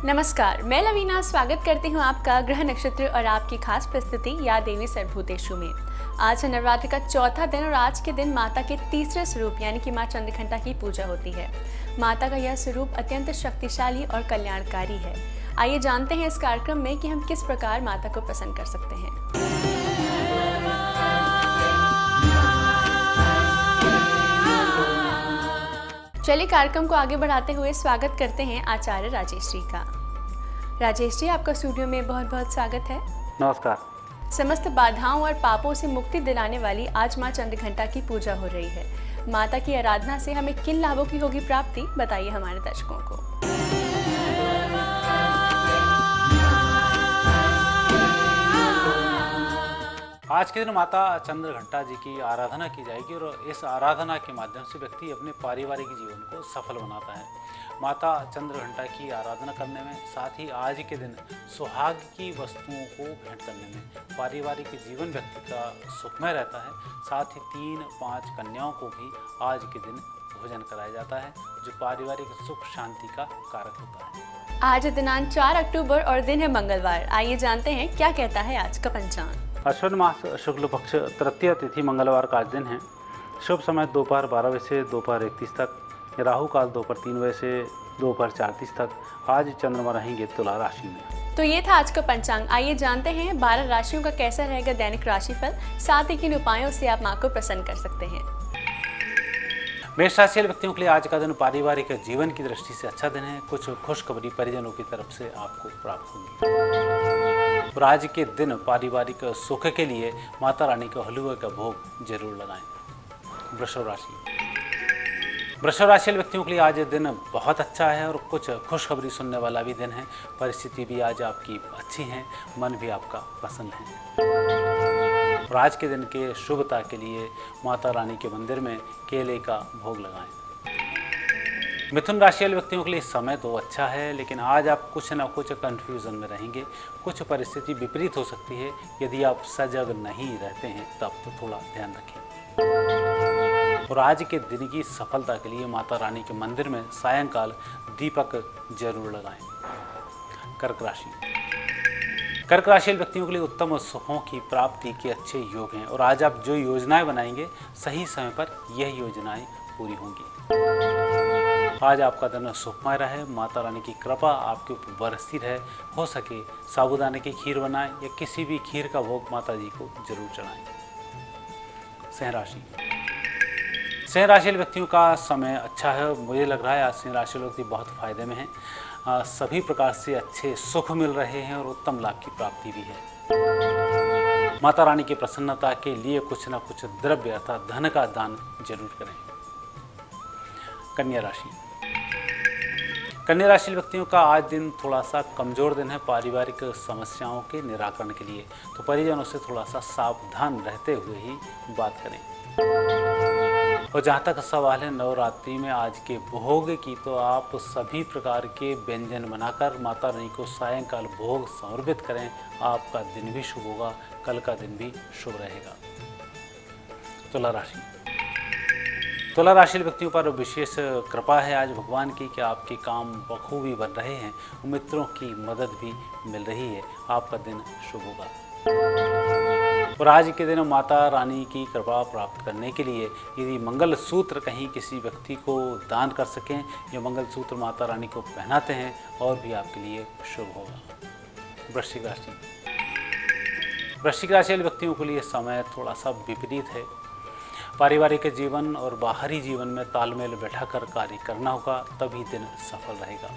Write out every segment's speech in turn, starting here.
नमस्कार, मैं लवीना स्वागत करती हूँ आपका ग्रह नक्षत्र और आपकी खास प्रस्तुति या देवी सर्वभूतेषु में। आज है नवरात्रि का चौथा दिन और आज के दिन माता के तीसरे स्वरूप यानी कि माँ चंद्रघंटा की पूजा होती है। माता का यह स्वरूप अत्यंत शक्तिशाली और कल्याणकारी है। आइए जानते हैं इस कार्यक्रम में कि हम किस प्रकार माता को प्रसन्न कर सकते हैं। चलिए कार्यक्रम को आगे बढ़ाते हुए स्वागत करते हैं आचार्य राजेश जी का। राजेश जी, आपका स्टूडियो में बहुत बहुत स्वागत है। नमस्कार। समस्त बाधाओं और पापों से मुक्ति दिलाने वाली आज माँ चंद्रघंटा की पूजा हो रही है। माता की आराधना से हमें किन लाभों की होगी प्राप्ति, बताइए हमारे दर्शकों को। आज के दिन माता चंद्रघंटा जी की आराधना की जाएगी और इस आराधना के माध्यम से व्यक्ति अपने पारिवारिक जीवन को सफल बनाता है। माता चंद्रघंटा की आराधना करने में, साथ ही आज के दिन सुहाग की वस्तुओं को भेंट करने में पारिवारिक जीवन व्यक्ति का सुखमय रहता है। साथ ही 3-5 कन्याओं को भी आज के दिन भोजन कराया जाता है, जो पारिवारिक सुख शांति का कारक होता है। आज दिनांक 4 अक्टूबर और दिन है मंगलवार। आइए जानते हैं क्या कहता है आज का पंचांग। अश्विन मास शुक्ल पक्ष तृतीय तिथि मंगलवार का आज दिन है। शुभ समय दोपहर 12 बजे से दोपहर 31 तक, राहु काल दोपहर 3 बजे से दोपहर 4:30 तक। आज चंद्रमा रहेंगे तुला राशि में। तो ये था आज का पंचांग। आइए जानते हैं 12 राशियों का कैसा रहेगा दैनिक राशिफल, साथ ही किन उपायों से आप माँ को प्रसन्न कर सकते हैं। मेष राशि वाले व्यक्तियों के लिए आज का दिन पारिवारिक जीवन की दृष्टि से अच्छा दिन है। कुछ खुशखबरी परिजनों की तरफ से आपको प्राप्त होगी। और आज के दिन पारिवारिक सुख के लिए माता रानी को हलवे का भोग जरूर लगाएं। वृषभ राशि वाले व्यक्तियों के लिए आज दिन बहुत अच्छा है और कुछ खुशखबरी सुनने वाला भी दिन है। परिस्थिति भी आज आपकी अच्छी है, मन भी आपका प्रसन्न है। और आज के दिन के शुभता के लिए माता रानी के मंदिर में केले का भोग लगाएं। मिथुन राशि वाले व्यक्तियों के लिए समय तो अच्छा है, लेकिन आज आप कुछ न कुछ कंफ्यूजन में रहेंगे। कुछ परिस्थिति विपरीत हो सकती है। यदि आप सजग नहीं रहते हैं तब तो थोड़ा ध्यान रखें। और आज के दिन की सफलता के लिए माता रानी के मंदिर में सायंकाल दीपक जरूर लगाएं। कर्क राशि वाले व्यक्तियों के लिए उत्तम सुखों की प्राप्ति के अच्छे योग हैं और आज आप जो योजनाएं बनाएंगे सही समय पर यह योजनाएं पूरी होंगी। आज आपका दिन सुखमय रहे, माता रानी की कृपा आपके ऊपर बरसती रहे। हो सके साबूदाने की खीर बनाएं या किसी भी खीर का भोग माता जी को जरूर चढ़ाएं। सिंह राशि वाले व्यक्तियों का समय अच्छा है। मुझे लग रहा है आज सिंह राशि वाले व्यक्ति बहुत फायदे में हैं। सभी प्रकार से अच्छे सुख मिल रहे हैं और उत्तम लाभ की प्राप्ति भी है। माता रानी की प्रसन्नता के लिए कुछ न कुछ द्रव्य अर्थात धन का दान जरूर करें। कन्या राशि व्यक्तियों का आज दिन थोड़ा सा कमजोर दिन है पारिवारिक समस्याओं के निराकरण के लिए, तो परिजनों से थोड़ा सा सावधान रहते हुए ही बात करें। और जहाँ तक सवाल है नवरात्रि में आज के भोग की, तो आप सभी प्रकार के व्यंजन बनाकर माता रानी को सायंकाल भोग समर्पित करें। आपका दिन भी शुभ होगा, कल का दिन भी शुभ रहेगा। तुला राशि व्यक्तियों पर विशेष कृपा है आज भगवान की कि आपके काम बखूबी बन रहे हैं, मित्रों की मदद भी मिल रही है। आपका दिन शुभ होगा। और आज के दिन माता रानी की कृपा प्राप्त करने के लिए यदि मंगल सूत्र कहीं किसी व्यक्ति को दान कर सकें या मंगल सूत्र माता रानी को पहनाते हैं और भी आपके लिए शुभ होगा। वृश्चिक राशि वाले व्यक्तियों के लिए समय थोड़ा सा विपरीत है। पारिवारिक जीवन और बाहरी जीवन में तालमेल बैठाकर कार्य करना होगा, तभी दिन सफल रहेगा।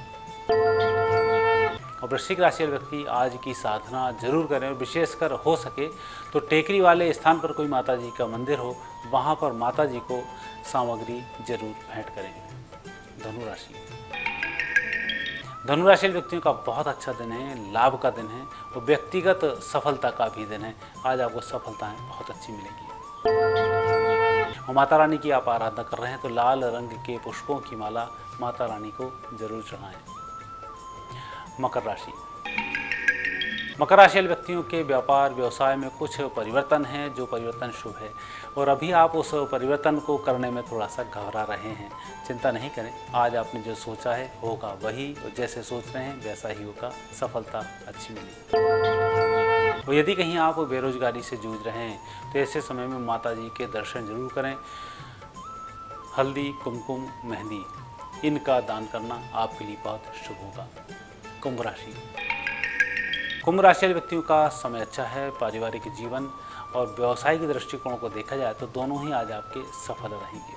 और वृश्चिक राशि वाले व्यक्ति आज की साधना जरूर करें। विशेषकर हो सके तो टेकरी वाले स्थान पर कोई माता जी का मंदिर हो, वहाँ पर माता जी को सामग्री जरूर भेंट करें। धनु राशि वाले व्यक्तियों का बहुत अच्छा दिन है, लाभ का दिन है और व्यक्तिगत सफलता का भी दिन है। आज आपको सफलताएं बहुत अच्छी मिलेंगी। और माता रानी की आप आराधना कर रहे हैं तो लाल रंग के पुष्पों की माला माता रानी को जरूर चढ़ाएं। मकर मकर राशि वाले व्यक्तियों के व्यापार व्यवसाय में कुछ परिवर्तन है, जो परिवर्तन शुभ है और अभी आप उस परिवर्तन को करने में थोड़ा सा घबरा रहे हैं। चिंता नहीं करें, आज आपने जो सोचा है होगा वही, जैसे सोच रहे हैं वैसा ही होगा, सफलता अच्छी मिलेगी। और यदि कहीं आप बेरोजगारी से जूझ रहे हैं तो ऐसे समय में माता जी के दर्शन जरूर करें। हल्दी, कुमकुम, मेहंदी इनका दान करना आपके लिए बहुत शुभ होगा। कुंभ राशि वाले व्यक्तियों का समय अच्छा है। पारिवारिक जीवन और व्यवसायिक दृष्टिकोण को देखा जाए तो दोनों ही आज आपके सफल रहेंगे।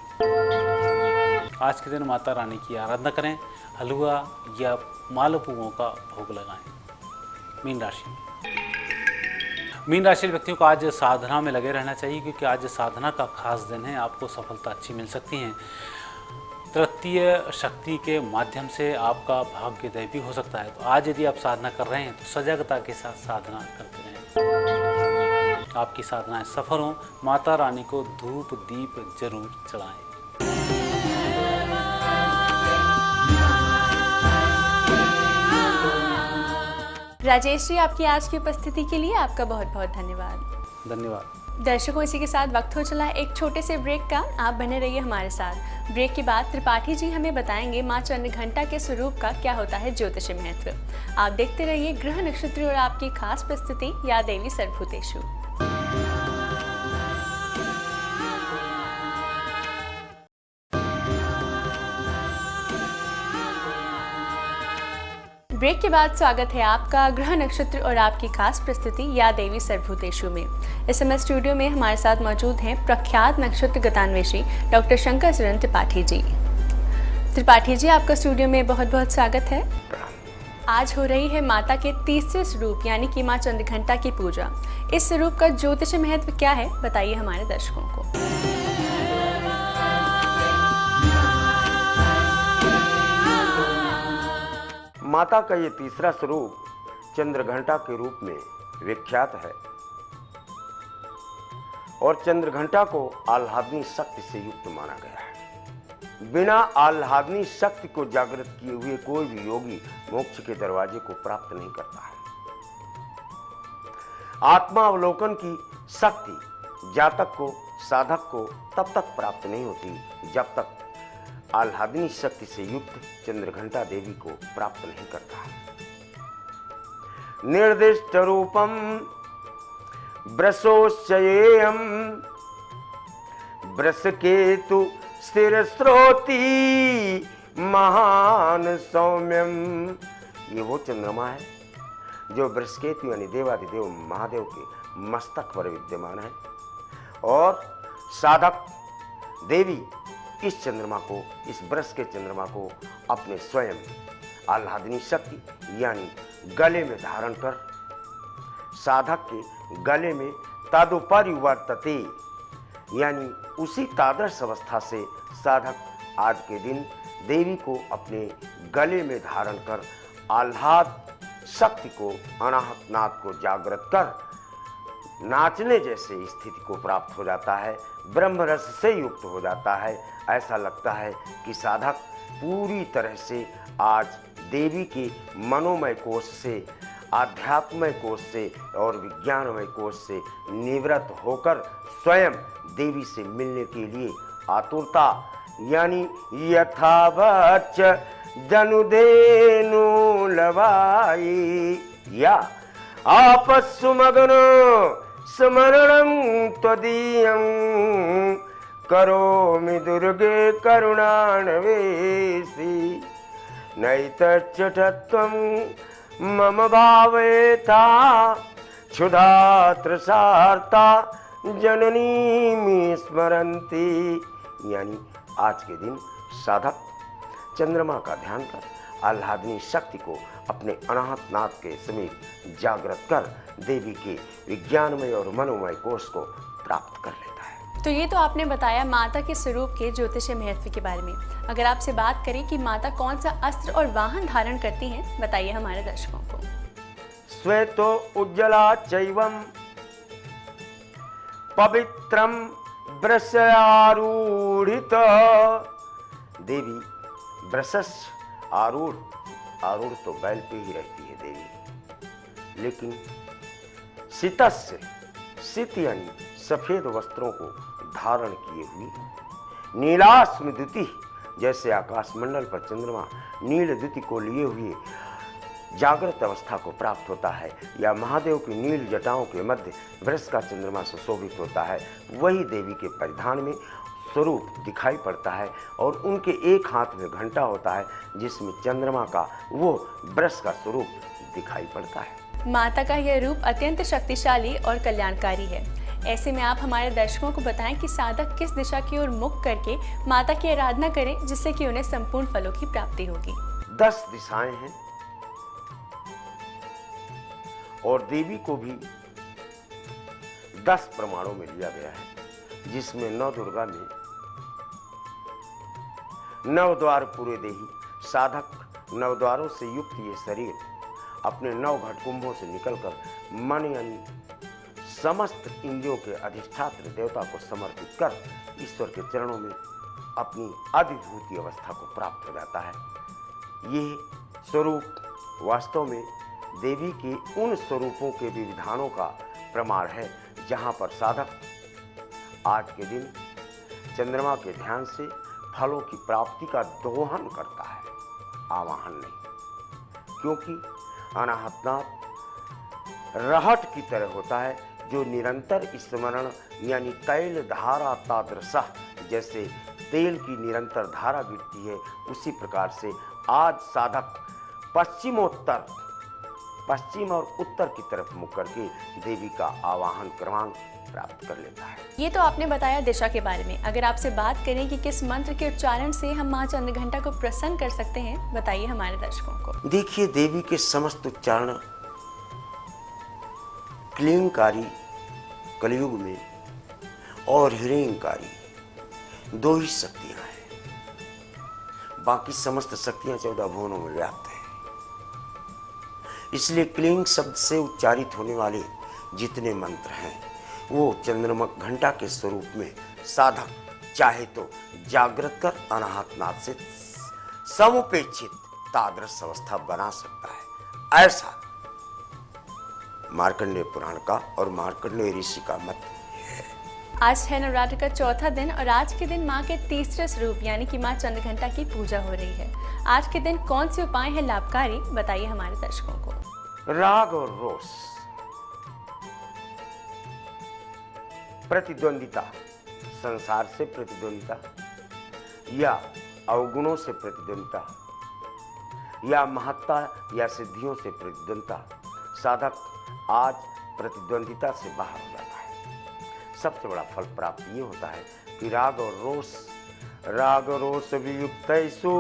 आज के दिन माता रानी की आराधना करें, हलवा या मालपुओं का भोग लगाएं। मीन राशि वाले व्यक्तियों को आज साधना में लगे रहना चाहिए, क्योंकि आज साधना का खास दिन है। आपको सफलता अच्छी मिल सकती है। तृतीय शक्ति के माध्यम से आपका भाग्योदय भी हो सकता है। तो आज यदि आप साधना कर रहे हैं तो सजगता के साथ साधना करते रहें। आपकी साधनाएं सफल हों। माता रानी को धूप दीप जरूर चढ़ाएं। राजेश जी, आपकी आज की उपस्थिति के लिए आपका बहुत बहुत धन्यवाद। धन्यवाद। दर्शकों, इसी के साथ वक्त हो चला है एक छोटे से ब्रेक का। आप बने रहिए हमारे साथ। ब्रेक के बाद त्रिपाठी जी हमें बताएंगे माँ चंद्रघंटा के स्वरूप का क्या होता है ज्योतिष महत्व। आप देखते रहिए ग्रह नक्षत्र और आपकी खास प्रस्तुति या देवी सर्वभूतेषु। ब्रेक के बाद स्वागत है आपका ग्रह नक्षत्र और आपकी खास प्रस्तुति या देवी सर्वभूतेषु में। इस समय स्टूडियो में हमारे साथ मौजूद हैं प्रख्यात नक्षत्र गतान्वेषी डॉक्टर शंकर सुरेंद्र त्रिपाठी जी। त्रिपाठी जी, आपका स्टूडियो में बहुत बहुत स्वागत है। आज हो रही है माता के तीसरे स्वरूप यानी कि माँ चंद्रघंटा की पूजा। इस स्वरूप का ज्योतिष महत्व क्या है, बताइए हमारे दर्शकों को। माता का ये तीसरा स्वरूप चंद्रघंटा के रूप में विख्यात है और चंद्रघंटा को आह्लादनी शक्ति से युक्त माना गया है। बिना आह्लादनी शक्ति को जागृत किए हुए कोई भी योगी मोक्ष के दरवाजे को प्राप्त नहीं करता है। आत्मावलोकन की शक्ति जातक को, साधक को तब तक प्राप्त नहीं होती जब तक आह्लादनी शक्ति से युक्त चंद्रघंटा देवी को प्राप्त नहीं करता। निर्दिष्ट रूपम वृषोश्चयेयम वृषकेतु स्थिर स्रोती महान सौम्यम। ये वो चंद्रमा है जो वृषकेतु यानी देवाधिदेव महादेव के मस्तक पर विद्यमान है और साधक देवी इस चंद्रमा को, इस वृष के चंद्रमा को अपने स्वयं आह्लादनी शक्ति यानी गले में धारण कर साधक के गले में तदुपरि वर्तते यानी उसी तादृश अवस्था से साधक आज के दिन देवी को अपने गले में धारण कर आह्लाद शक्ति को, अनाहत नाद को जागृत कर नाचने जैसे स्थिति को प्राप्त हो जाता है, ब्रह्म रस से युक्त हो जाता है। ऐसा लगता है कि साधक पूरी तरह से आज देवी के मनोमय कोश से, आध्यात्मय कोश से और विज्ञानमय कोश से निवृत्त होकर स्वयं देवी से मिलने के लिए आतुरता यानी यथावच जनुदेनु लवाई या आपस्सु मग्नो स्मरणं त्वदीयं करोमि दुर्गे करुणान्वेषी नैतच्चटत्वं मम भावेता क्षुधा त्रसार्ता जननी में स्मरन्ति। यानी आज के दिन साधक चंद्रमा का ध्यान कर आह्लादनी शक्ति को अपने अनाहत नाद के समीप जागृत कर देवी के विज्ञानमय और मनोमय कोश को प्राप्त कर लेता है। तो ये तो आपने बताया माता के स्वरूप के ज्योतिषीय महत्व के बारे में। अगर आपसे बात करें कि माता कौन सा अस्त्र और वाहन धारण करती हैं, बताइए हमारे दर्शकों को। श्वेतो उज्ज्वला चैवम पवित्रम वृषारूढ़ित। देवी वृषस आरूढ़, आरूढ़ तो बैल पे ही रहती है देवी, लेकिन सितस्य, सित यानी सफेद वस्त्रों को धारण किए हुए, नीलास्म द्युति जैसे आकाश मंडल पर चंद्रमा नील द्युति को लिए हुए जागृत अवस्था को प्राप्त होता है, या महादेव की नील जटाओं के मध्य वृष का चंद्रमा सुशोभित होता है, वही देवी के परिधान में स्वरूप दिखाई पड़ता है। और उनके एक हाथ में घंटा होता है जिसमें चंद्रमा का वो वृष का स्वरूप दिखाई पड़ता है। माता का यह रूप अत्यंत शक्तिशाली और कल्याणकारी है। ऐसे में आप हमारे दर्शकों को बताएं कि साधक किस दिशा की ओर मुख करके माता की आराधना करें जिससे कि उन्हें संपूर्ण फलों की प्राप्ति होगी। 10 दिशाएं हैं और देवी को भी 10 प्रमाणों में लिया गया है, जिसमें नव दुर्गा में नवद्वार पूरे देही, साधक नवद्वारों से युक्त ये शरीर अपने 9 घटकुंभों से निकलकर मन यानी समस्त इंद्रियों के अधिष्ठात्र देवता को समर्पित कर ईश्वर के चरणों में अपनी अधिभूति अवस्था को प्राप्त हो जाता है। ये स्वरूप वास्तव में देवी के उन स्वरूपों के विविधानों का प्रमाण है जहाँ पर साधक आज के दिन चंद्रमा के ध्यान से फलों की प्राप्ति का दोहन करता है, आवाहन नहीं। क्योंकि अनाहतनाथ रहट की तरह होता है जो निरंतर स्मरण यानी तैल धारा तादृशा, जैसे तेल की निरंतर धारा गिरती है उसी प्रकार से आज साधक पश्चिम और उत्तर की तरफ मुख करके देवी का आवाहन क्रमांक प्राप्त कर लेता है। ये तो आपने बताया दिशा के बारे में। अगर आपसे बात करें कि किस मंत्र के उच्चारण से हम माँ चंद्रघंटा को प्रसन्न कर सकते हैं, बताइए हमारे दर्शकों को। देखिए, देवी के समस्त उच्चारण क्लींकारी कलयुग में और ह्रींकारी 2 ही शक्तियां हैं, बाकी समस्त शक्तियां 14 भुवनों में व्याप्त हैं। इसलिए क्लीं शब्द से उच्चारित होने वाले जितने मंत्र हैं वो चंद्रमा घंटा के स्वरूप में साधक चाहे तो जागृत कर अनाहतनाथ से समुपेक्षित तादृश अवस्था बना सकता है। ऐसा मार्कंडेय पुराण का और मार्कंडेय ऋषि का मत है। आज है नवरात्र का चौथा दिन और आज के दिन माँ के तीसरे स्वरूप यानी कि माँ चंद्रघंटा की पूजा हो रही है। आज के दिन कौन से उपाय हैं लाभकारी, बताइए हमारे दर्शकों को। राग और रोष, प्रतिद्वंदिता, संसार से प्रतिद्वंदिता या अवगुणों से प्रतिद्वंदिता या महत्ता या सिद्धियों से प्रतिद्वंदिता, साधक आज प्रतिद्वंदिता से बाहर हो जाता है। सबसे बड़ा फल प्राप्त ये होता है कि राग और रोष वियुक्तैषु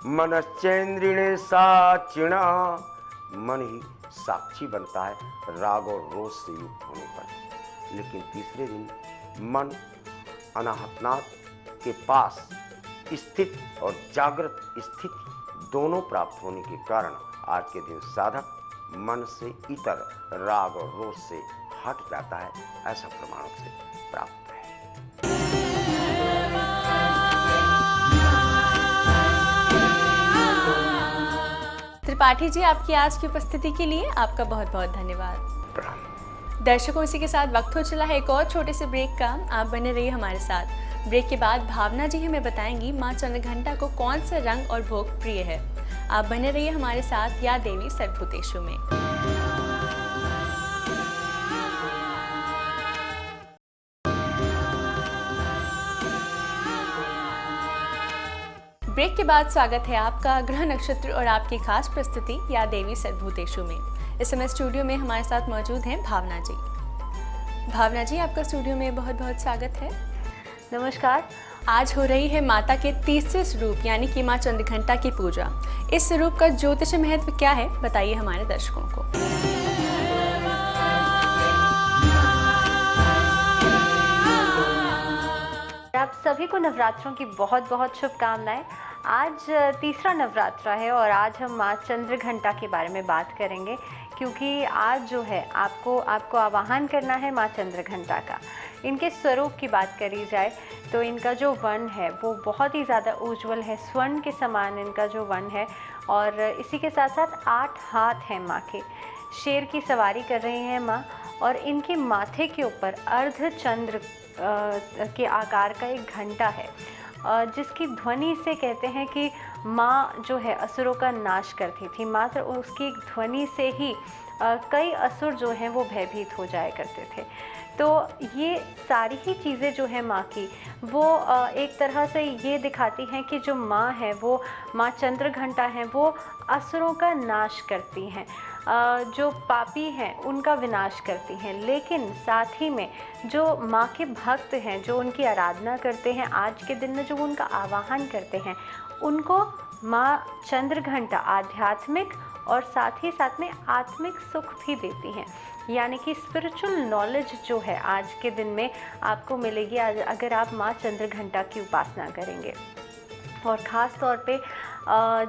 मनश्चेन्द्रिणे साक्षिणा, मन ही साक्षी बनता है राग और रोष से युक्त होने पर। लेकिन तीसरे दिन मन अनाहतनाथ के पास स्थित और जागृत स्थिति दोनों प्राप्त होने के कारण आज के दिन साधक मन से इतर राग और रोष से हट जाता है, ऐसा प्रमाणों से प्राप्त है। त्रिपाठी जी, आपकी आज की उपस्थिति के लिए आपका बहुत बहुत धन्यवाद। दर्शकों, इसी के साथ वक्त हो चला है एक और छोटे से ब्रेक का। आप बने रहिए हमारे साथ। ब्रेक के बाद भावना जी हमें बताएंगी माँ चंद्रघंटा को कौन सा रंग और भोग प्रिय है। आप बने रहिए हमारे साथ या देवी सर्वभूतेषु में। ब्रेक के बाद स्वागत है आपका ग्रह नक्षत्र और आपकी खास प्रस्तुति या देवी सर्वभूतेषु में। इस समय स्टूडियो में हमारे साथ मौजूद हैं भावना जी। भावना जी, आपका स्टूडियो में बहुत बहुत स्वागत है। नमस्कार। आज हो रही है माता के तीसरे स्वरूप यानी कि माँ चंद्रघंटा की पूजा। इस स्वरूप का ज्योतिष महत्व क्या है, बताइए हमारे दर्शकों को। आप सभी को नवरात्रों की बहुत बहुत शुभकामनाएं। आज तीसरा नवरात्रा है और आज हम माँ चंद्रघंटा के बारे में बात करेंगे, क्योंकि आज जो है आपको आवाहन करना है माँ चंद्रघंटा का। इनके स्वरूप की बात करी जाए तो इनका जो वर्ण है वो बहुत ही ज़्यादा उज्ज्वल है, स्वर्ण के समान इनका जो वर्ण है। और इसी के साथ साथ 8 हाथ हैं माँ के। शेर की सवारी कर रही हैं माँ, और इनके माथे के ऊपर अर्धचंद्र के आकार का एक घंटा है, जिसकी ध्वनि से कहते हैं कि माँ जो है असुरों का नाश करती थी। मात्र उसकी ध्वनि से ही कई असुर जो हैं वो भयभीत हो जाया करते थे। तो ये सारी ही चीज़ें जो है माँ की, वो एक तरह से ये दिखाती हैं कि जो माँ है वो माँ चंद्रघंटा हैं, वो असुरों का नाश करती हैं, जो पापी हैं उनका विनाश करती हैं। लेकिन साथ ही में जो माँ के भक्त हैं, जो उनकी आराधना करते हैं, आज के दिन में जो उनका आवाहन करते हैं, उनको माँ चंद्रघंटा आध्यात्मिक और साथ ही साथ में आत्मिक सुख भी देती हैं। यानी कि स्पिरिचुअल नॉलेज जो है आज के दिन में आपको मिलेगी अगर आप माँ चंद्रघंटा की उपासना करेंगे। और ख़ास तौर पे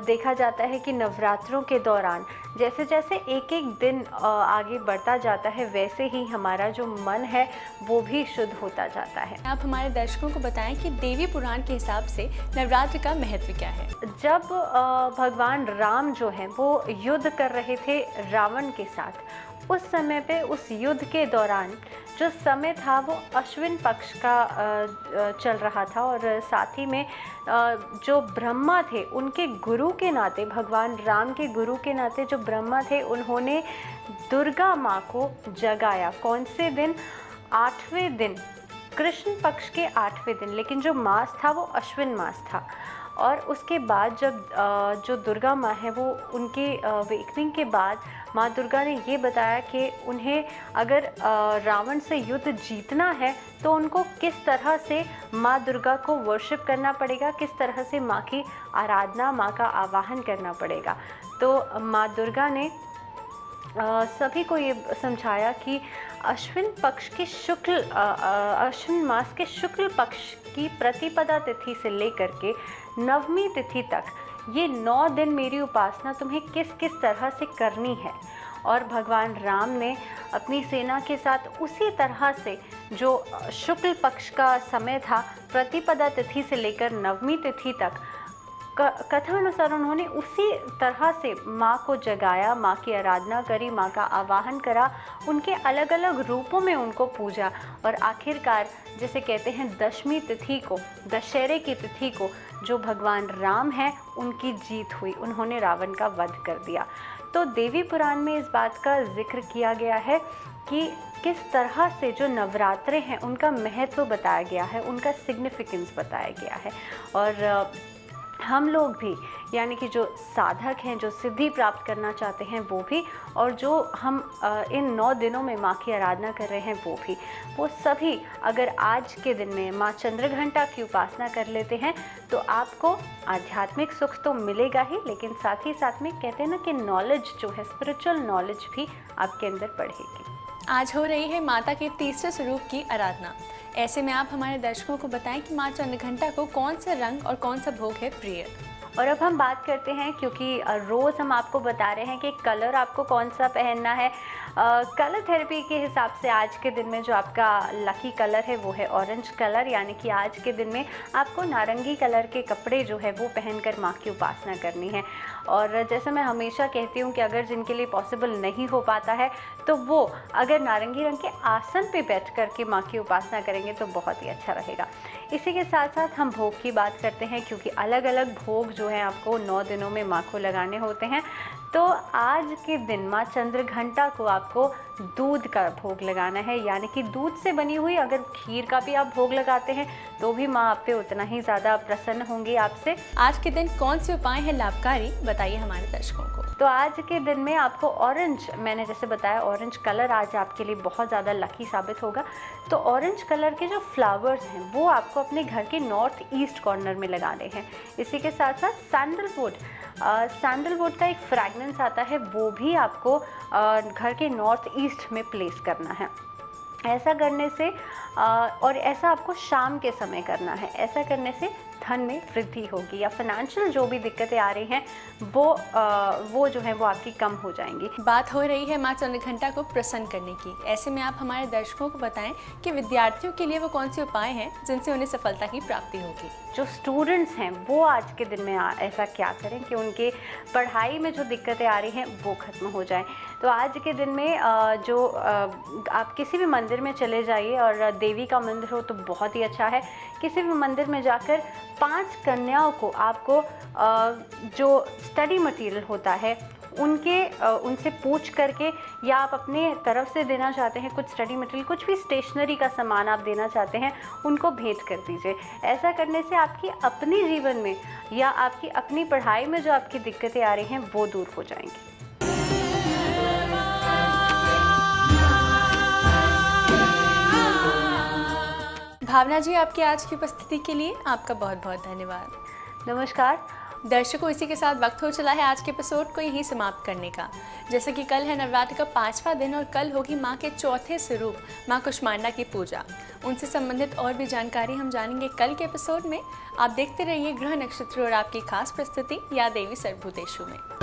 देखा जाता है कि नवरात्रों के दौरान जैसे जैसे एक एक दिन आगे बढ़ता जाता है, वैसे ही हमारा जो मन है वो भी शुद्ध होता जाता है। आप हमारे दर्शकों को बताएं कि देवी पुराण के हिसाब से नवरात्र का महत्व क्या है। जब भगवान राम जो हैं वो युद्ध कर रहे थे रावण के साथ, उस समय पे उस युद्ध के दौरान जो समय था वो अश्विन पक्ष का चल रहा था, और साथ ही में जो ब्रह्मा थे उनके गुरु के नाते, भगवान राम के गुरु के नाते जो ब्रह्मा थे, उन्होंने दुर्गा माँ को जगाया। कौन से दिन? 8वें दिन, कृष्ण पक्ष के 8वें दिन, लेकिन जो मास था वो अश्विन मास था। और उसके बाद जब जो दुर्गा माँ है वो उनके वेकनिंग के बाद माँ दुर्गा ने ये बताया कि उन्हें अगर रावण से युद्ध जीतना है तो उनको किस तरह से माँ दुर्गा को वर्शिप करना पड़ेगा, किस तरह से माँ की आराधना, माँ का आवाहन करना पड़ेगा। तो माँ दुर्गा ने सभी को ये समझाया कि अश्विन पक्ष के अश्विन मास के शुक्ल पक्ष की प्रतिपदा तिथि से लेकर के नवमी तिथि तक ये 9 दिन मेरी उपासना तुम्हें किस किस तरह से करनी है। और भगवान राम ने अपनी सेना के साथ उसी तरह से जो शुक्ल पक्ष का समय था, प्रतिपदा तिथि से लेकर नवमी तिथि तक, कथा अनुसार उन्होंने उसी तरह से माँ को जगाया, माँ की आराधना करी, माँ का आवाहन करा, उनके अलग अलग रूपों में उनको पूजा, और आखिरकार जिसे कहते हैं दशमी तिथि को, दशहरे की तिथि को, जो भगवान राम हैं उनकी जीत हुई, उन्होंने रावण का वध कर दिया। तो देवी पुराण में इस बात का जिक्र किया गया है कि किस तरह से जो नवरात्रे हैं उनका महत्व बताया गया है, उनका सिग्निफिकेंस बताया गया है। और हम लोग भी, यानी कि जो साधक हैं, जो सिद्धि प्राप्त करना चाहते हैं वो भी, और जो हम इन 9 दिनों में माँ की आराधना कर रहे हैं वो भी, वो सभी अगर आज के दिन में माँ चंद्रघंटा की उपासना कर लेते हैं तो आपको आध्यात्मिक सुख तो मिलेगा ही, लेकिन साथ ही साथ में कहते हैं ना कि नॉलेज जो है, स्पिरिचुअल नॉलेज भी आपके अंदर बढ़ेगी। आज हो रही है माता के तीसरे स्वरूप की आराधना। ऐसे में आप हमारे दर्शकों को बताएं कि माँ चंद्रघंटा को कौन सा रंग और कौन सा भोग है प्रिय। और अब हम बात करते हैं, क्योंकि रोज़ हम आपको बता रहे हैं कि कलर आपको कौन सा पहनना है। कलर थेरेपी के हिसाब से आज के दिन में जो आपका लकी कलर है वो है ऑरेंज कलर, यानी कि आज के दिन में आपको नारंगी कलर के कपड़े जो है वो पहनकर माँ की उपासना करनी है। और जैसे मैं हमेशा कहती हूँ कि अगर जिनके लिए पॉसिबल नहीं हो पाता है तो वो अगर नारंगी रंग के आसन पे बैठ कर के माँ की उपासना करेंगे तो बहुत ही अच्छा रहेगा। इसी के साथ साथ हम भोग की बात करते हैं, क्योंकि अलग अलग भोग जो है आपको 9 दिनों में माँ को लगाने होते हैं। तो आज के दिन माँ चंद्रघंटा को आपको दूध का भोग लगाना है, यानी कि दूध से बनी हुई अगर खीर का भी आप भोग लगाते हैं तो भी माँ आप पे उतना ही ज़्यादा प्रसन्न होंगी आपसे। आज के दिन कौन से उपाय हैं लाभकारी, बताइए हमारे दर्शकों को। तो आज के दिन में आपको ऑरेंज, मैंने जैसे बताया ऑरेंज कलर आज आपके लिए बहुत ज़्यादा लकी साबित होगा। तो ऑरेंज कलर के जो फ्लावर्स हैं वो आपको अपने घर के नॉर्थ ईस्ट कॉर्नर में लगाने हैं। इसी के साथ साथ सैंडलवुड का एक फ्रैग्रेंस आता है, वो भी आपको घर के नॉर्थ ईस्ट में प्लेस करना है। ऐसा करने से और ऐसा आपको शाम के समय करना है। ऐसा करने से धन में वृद्धि होगी या फाइनेंशियल जो भी दिक्कतें आ रही हैं वो जो है वो आपकी कम हो जाएंगी। बात हो रही है माँ चंद्रघंटा को प्रसन्न करने की। ऐसे में आप हमारे दर्शकों को बताएं कि विद्यार्थियों के लिए वो कौन से उपाय हैं जिनसे उन्हें सफलता की प्राप्ति होगी। जो स्टूडेंट्स हैं वो आज के दिन में ऐसा क्या करें कि उनके पढ़ाई में जो दिक्कतें आ रही हैं वो खत्म हो जाएं। तो आज के दिन में आप किसी भी मंदिर में चले जाइए, और देवी का मंदिर हो तो बहुत ही अच्छा है। किसी भी मंदिर में जाकर 5 कन्याओं को आपको जो स्टडी मटेरियल होता है उनसे पूछ करके, या आप अपने तरफ से देना चाहते हैं कुछ स्टडी मटेरियल, कुछ भी स्टेशनरी का सामान आप देना चाहते हैं, उनको भेंट कर दीजिए। ऐसा करने से आपकी अपनी जीवन में या आपकी अपनी पढ़ाई में जो आपकी दिक्कतें आ रही हैं वो दूर हो जाएंगी। भावना जी, आपकी आज की उपस्थिति के लिए आपका बहुत बहुत धन्यवाद। नमस्कार दर्शकों, इसी के साथ वक्त हो चला है आज के एपिसोड को यही समाप्त करने का। जैसे कि कल है नवरात्र का 5वां दिन और कल होगी माँ के चौथे स्वरूप माँ कुष्मांडा की पूजा। उनसे संबंधित और भी जानकारी हम जानेंगे कल के एपिसोड में। आप देखते रहिए ग्रह नक्षत्र और आपकी खास प्रस्तुति या देवी सर्वभूतेषु में।